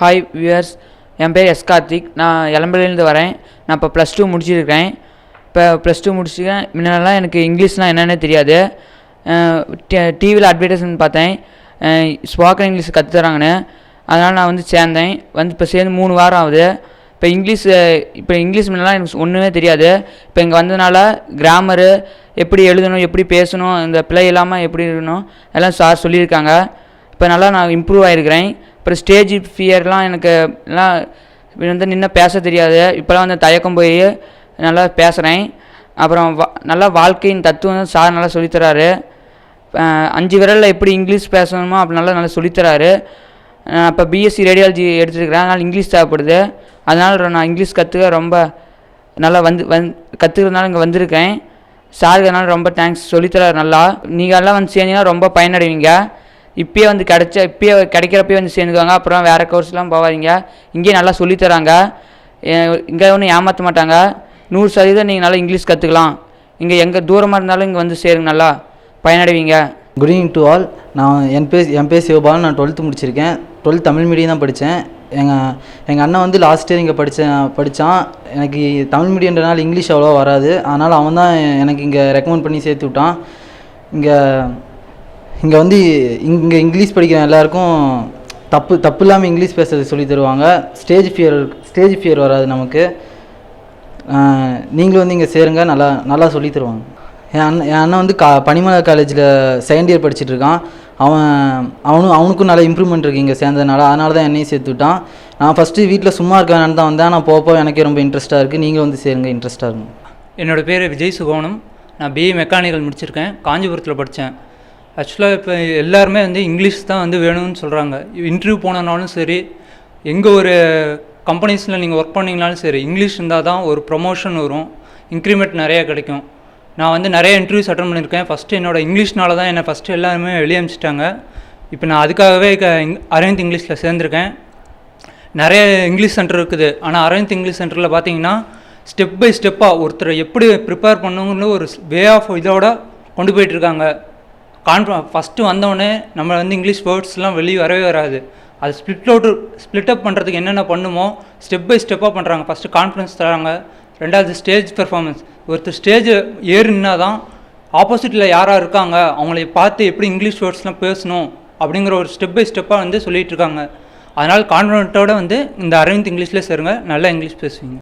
Hi viewers, என் பேர் S Karthik. நான் எலம்பலையிலேருந்து வரேன். நான் இப்போ +2 முடிச்சிருக்கேன். இப்போ +2 முடிச்சிருக்கேன். முன்னெல்லாம் எனக்கு இங்கிலீஷ்னால் என்னென்னே தெரியாது. டிவியில் அட்வர்டைஸ்மெண்ட் பார்த்தேன், ஸ்போக்கன் இங்கிலீஷ் கற்று தராங்கன்னு. அதனால் நான் வந்து சேர்ந்தேன். இப்போ சேர்ந்து 3 வாரம் ஆகுது. இப்போ இங்கிலீஷ் முன்னெல்லாம் எனக்கு ஒன்றுமே தெரியாது. இப்போ இங்கே வந்ததுனால கிராமரு, எப்படி எழுதணும், எப்படி பேசணும், இந்த பிழை இல்லாமல் எப்படி இருக்கணும் எல்லாம் சார் சொல்லியிருக்காங்க. இப்போ நல்லா நான் இம்ப்ரூவ் ஆகிருக்கிறேன். அப்புறம் ஸ்டேஜ் ஃபியர்லாம் எனக்கு எல்லாம் வந்து நின்று பேச தெரியாது. இப்போலாம் வந்து தயக்கம் போய் நல்லா பேசுகிறேன். அப்புறம் நல்லா வாழ்க்கையின் தத்துவம் சார் நல்லா சொல்லித்தராரு. 5 விரலில் எப்படி இங்கிலீஷ் பேசணுமோ அப்படி நல்லா சொல்லித்தராரு. இப்போ பிஎஸ்சி ரேடியாலஜி எடுத்துருக்கிறேன். அதனால் இங்கிலீஷ் தேவைப்படுது. அதனால் நான் இங்கிலீஷ் கற்றுக்க ரொம்ப நல்லா கற்றுக்கிறதுனால இங்கே வந்திருக்கேன். சாருக்கு அதனால் ரொம்ப தேங்க்ஸ், சொல்லித்தராரு நல்லா. நீங்கள் எல்லாம் வந்து சேர்ந்தீங்கன்னா ரொம்ப பயனடைவீங்க. இப்போயே வந்து கிடைக்கிறப்பே வந்து சேர்ந்துக்குவாங்க. அப்புறம் வேறு கோர்ஸ்லாம் போகாதீங்க. இங்கேயே நல்லா சொல்லித்தராங்க. இங்கே ஒன்றும் ஏமாற்ற மாட்டாங்க. 100% நீங்கள் நல்லா இங்கிலீஷ் கற்றுக்கலாம். இங்கே எங்கே தூரமாக இருந்தாலும் இங்கே வந்து சேருங்க, நல்லா பயனடைவீங்க. Good evening to all. என் பேர் சிவபாலன். நான் 12th முடிச்சிருக்கேன். 12th தமிழ் மீடியம் தான் படித்தேன். எங்கள் அண்ணன் வந்து லாஸ்ட் இயர் இங்கே படித்தான். எனக்கு தமிழ் மீடியன்றனால இங்கிலீஷ் அவ்வளோவா வராது. அதனால் அவன் தான் எனக்கு இங்கே ரெக்கமெண்ட் பண்ணி சேர்த்து விட்டான். இங்கே வந்து இங்கிலீஷ் படிக்கிற எல்லாருக்கும் தப்பு இல்லாமல் இங்கிலீஷ் பேசுறது சொல்லி தருவாங்க. ஸ்டேஜ் ஃபியர் வராது நமக்கு. நீங்களும் வந்து இங்கே சேருங்க, நல்லா சொல்லி தருவாங்க. என் அண்ணன் வந்து பனிமலை காலேஜில் செகண்ட் இயர் படிச்சுட்டு இருக்கான். அவனுக்கும் நல்ல இம்ப்ரூவ்மெண்ட் இருக்குது இங்கே சேர்ந்ததுனால. அதனால தான் என்னையும் சேர்த்து விட்டான். நான் ஃபஸ்ட்டு வீட்டில் சும்மா இருக்கேன்னு தான் வந்தேன். நான் போக எனக்கே ரொம்ப இன்ட்ரெஸ்ட்டாக இருக்குது. நீங்களும் வந்து சேருங்க, இன்ட்ரெஸ்ட்டாக இருக்கும். என்னோடய பேர் விஜய் சுகோணம். நான் பிஇ மெக்கானிக்கல் முடிச்சிருக்கேன். காஞ்சிபுரத்தில் படித்தேன். ஆக்சுவலாக இப்போ எல்லாருமே வந்து இங்கிலீஷ் தான் வந்து வேணும்னு சொல்கிறாங்க. இன்டர்வியூ போனனாலும் சரி, எங்கே ஒரு கம்பெனிஸில் நீங்கள் ஒர்க் பண்ணிங்கனாலும் சரி, இங்கிலீஷ் இருந்தால் தான் ஒரு ப்ரொமோஷன் வரும், இன்க்ரிமெண்ட் நிறையா கிடைக்கும். நான் வந்து நிறைய இன்டர்வியூஸ் அட்டன் பண்ணியிருக்கேன். ஃபஸ்ட்டு என்னோடய இங்கிலீஷ்னால தான் என்னை ஃபஸ்ட்டு எல்லாருமே வெளியே அனுப்பிச்சிட்டாங்க. இப்போ நான் அதுக்காகவே அரவிந்த் இங்கிலீஷில் சேர்ந்துருக்கேன். நிறைய இங்கிலீஷ் சென்டர் இருக்குது. ஆனால் அரவிந்த் இங்கிலீஷ் சென்டரில் பார்த்தீங்கன்னா ஸ்டெப் பை ஸ்டெப்பாக ஒருத்தரை எப்படி ப்ரிப்பேர் பண்ணுங்கன்னு ஒரு வே ஆஃப் இதோட கொண்டு போயிட்டுருக்காங்க. ஃபஸ்ட்டு வந்தோடனே நம்ம வந்து இங்கிலீஷ் வேர்ட்ஸ்லாம் வெளியே வரவே வராது. அது ஸ்ப்ளிட் அப் பண்ணுறதுக்கு என்னென்ன பண்ணுமோ ஸ்டெப் பை ஸ்டெப்பாக பண்ணுறாங்க. ஃபஸ்ட்டு கான்ஃபிடன்ஸ் தராங்க. 2வது ஸ்டேஜ் பெர்ஃபார்மன்ஸ். ஒருத்தர் ஸ்டேஜ் ஏறினா தான் ஆப்போசிட்டில் யாராக இருக்காங்க அவங்கள பார்த்து எப்படி இங்கிலீஷ் வேர்ட்ஸ்லாம் பேசணும் அப்படிங்கிற ஒரு ஸ்டெப் பை ஸ்டெப்பாக வந்து சொல்லிகிட்டு இருக்காங்க. அதனால் கான்ஃபிடென்ட்டோடு வந்து இந்த அரவிந்த் இங்கிலீஷில் சேருங்க, நல்லா இங்கிலீஷ் பேசுவீங்க.